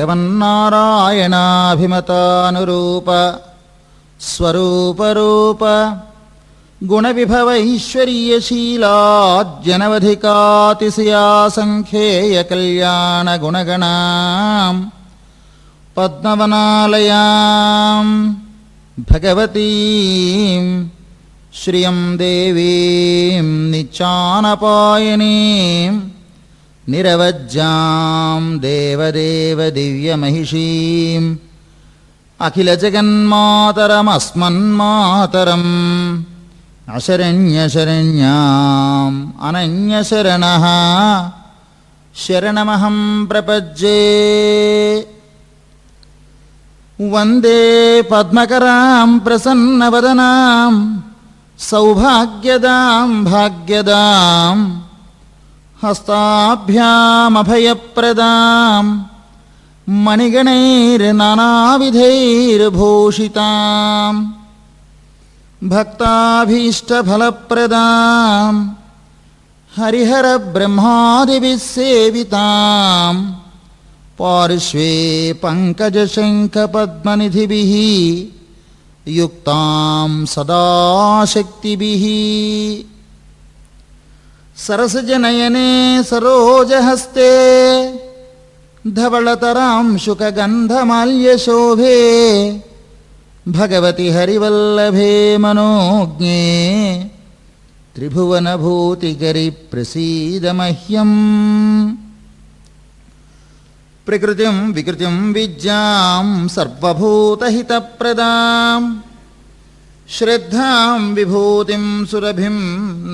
భగవన్నారాయణాభిమతానురూప స్వరూపరూప గుణవిభవైశ్వర్యశీలాజ్జనవధికాతిశయాసంఖ్యేయ కళ్యాణ గుణగణాం పద్మవనాలయాం భగవతీం శ్రియం దేవీం నిత్యానపాయనీం నిరవజ్జాం దేవదేవ దివ్యమహిషీం అఖిలజగన్మాతరమస్మన్మాతరం అశరణ్యశరణ్యాం అనన్యశరణః శరణమహం ప్రపజ్యే. వందే పద్మకరాం ప్రసన్నవదనాం సౌభాగ్యదాం భాగ్యదాం హస్తాభ్యామభయప్రదాం మణిగణైర్నానావిధైర్భూషితాం భక్తాభీష్టఫలప్రదాం హరిహరబ్రహ్మాదిభిः సేవితాం పార్శ్వే పంకజశంఖపద్మనిధిభిः యుక్తాం సదాశక్తిభిः. సరసజనయనే సరోజహస్తే ధవళతరాంశుకగంధమాల్యశోభే భగవతి హరివల్లభే మనోజ్ఞే త్రిభువనభూతికరి ప్రసీద మహ్యం. ప్రకృతిం వికృతిం విద్యాం సర్వభూతహితప్రదాం శ్రద్ధాం విభూతిం సురభిం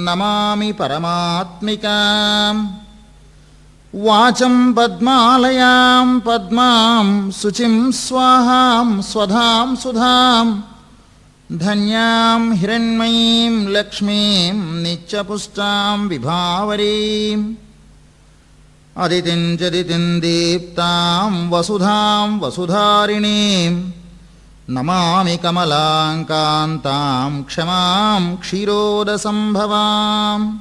నమామి పరమాత్మికాం. వాచం పద్మాలయాం పద్మాం శుచిం స్వాహాం స్వధాం సుధాం ధన్యాం హిరణ్మయీం లక్ష్మీం నిత్యపుష్టాం విభావరీం. అదితిం చదితిం దీప్తాం వసుధాం వసుధారిణీం నమామి కమలాం కాంతాం క్షమాం క్షీరోదసంభవాం.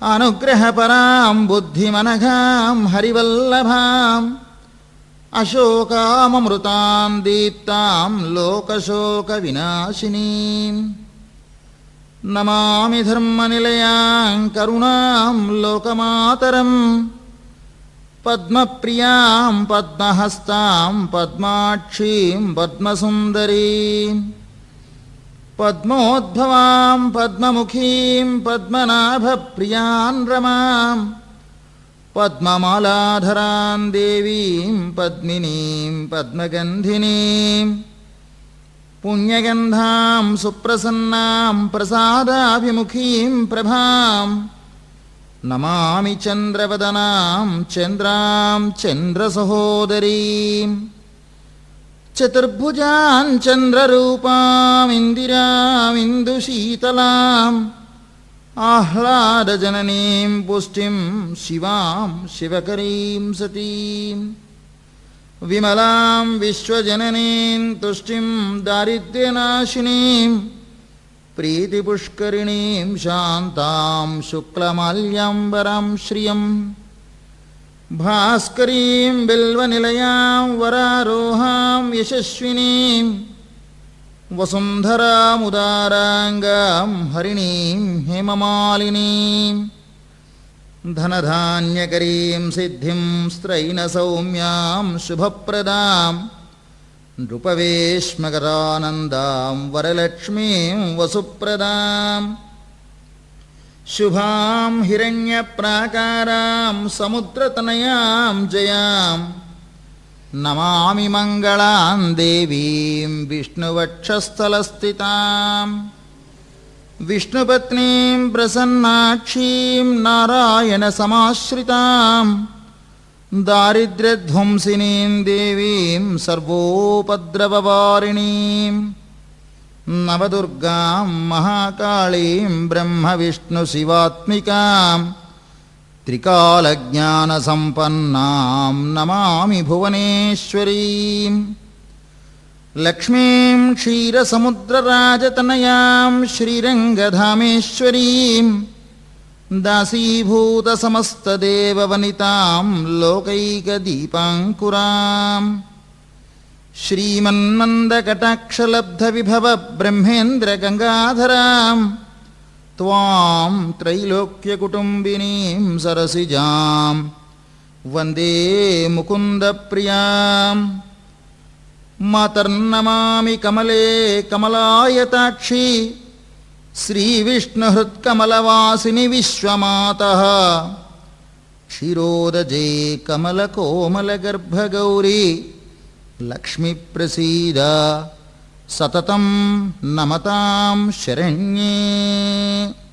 అనుగ్రహపరాం బుద్ధిమనఘాం హరివల్లభాం అశోకామమృతాం దీప్తాం లోకశోకవినాశినీం. నమామి ధర్మనిలయాం కరుణాం లోకమాతరం పద్మప్రియాం పద్మహస్తాం పద్మాక్షీం పద్మసుందరీం. పద్మోద్భవాం పద్మముఖీం పద్మనాభప్రియాం రమాం పద్మమాలాధరాం దేవీం పద్మినీం పద్మగంధినీం. పుణ్యగంధాం సుప్రసన్నాం ప్రసాదాభిముఖీం ప్రభాం నమామి చంద్రవదనాం చంద్రాం చంద్రసహోదరీం. చతుర్భుజాం చంద్రరూపాం ఇందిరాం ఇందుశీతలాం ఆహ్లాదజననీం పుష్టిం శివాం శివకరీం సతీం. విమలాం విశ్వజననీం తుష్టిం దారిద్ర్యనాశినీం ప్రీతిపుష్కరిణీం శాంతాం శుక్లమాల్యాంబరాం శ్రియం. భాస్కరీం బిల్వనిలయాం వరారోహాం యశస్వినీం వసుంధరాముదారాంగాం హరిణీం హేమమాలినీం. ధనధాన్యకరీం సిద్ధిం స్త్రైణ సౌమ్యాం శుభప్రదాం నృపవేశ్మకరానందాం వరలక్ష్మీం వసుప్రదాం. శుభాం హిరణ్యప్రాకారాం సముద్రతనయాం జయాం నమామి మంగళాం దేవీం విష్ణువక్షస్థలస్థితాం. విష్ణుపత్నీం ప్రసన్నాక్షీం నారాయణ సమాశ్రితాం దారిద్ర్యధ్వంసినీం దేవీం సర్వోపద్రవవారిణీం. నవదుర్గాం మహాకాళీం బ్రహ్మ విష్ణు శివాత్మికాం త్రికాలజ్ఞానసంపన్నాం నమామి భువనేశ్వరీం. లక్ష్మీం క్షీరసముద్రరాజతనయాం శ్రీరంగధామేశ్వరీం దాసీభూతసమస్తదేవవనితాం లోకైకదీపాంకురాం శ్రీమన్మందకటాక్షలబ్ధవిభవ బ్రహ్మేంద్రగంగాధరాం త్వాం త్రైలోక్యకుటుంబినీం సరసిజాం వందే ముకుందప్రియాం. మాతర్నమామి కమలే కమలాయతాక్షి శ్రీవిష్ణుహృత్కమలవాసిని విశ్వమాతః క్షీరోదజే కమలకోమలగర్భగౌరీ లక్ష్మీప్రసీద సతతం నమతాం శరణ్యే.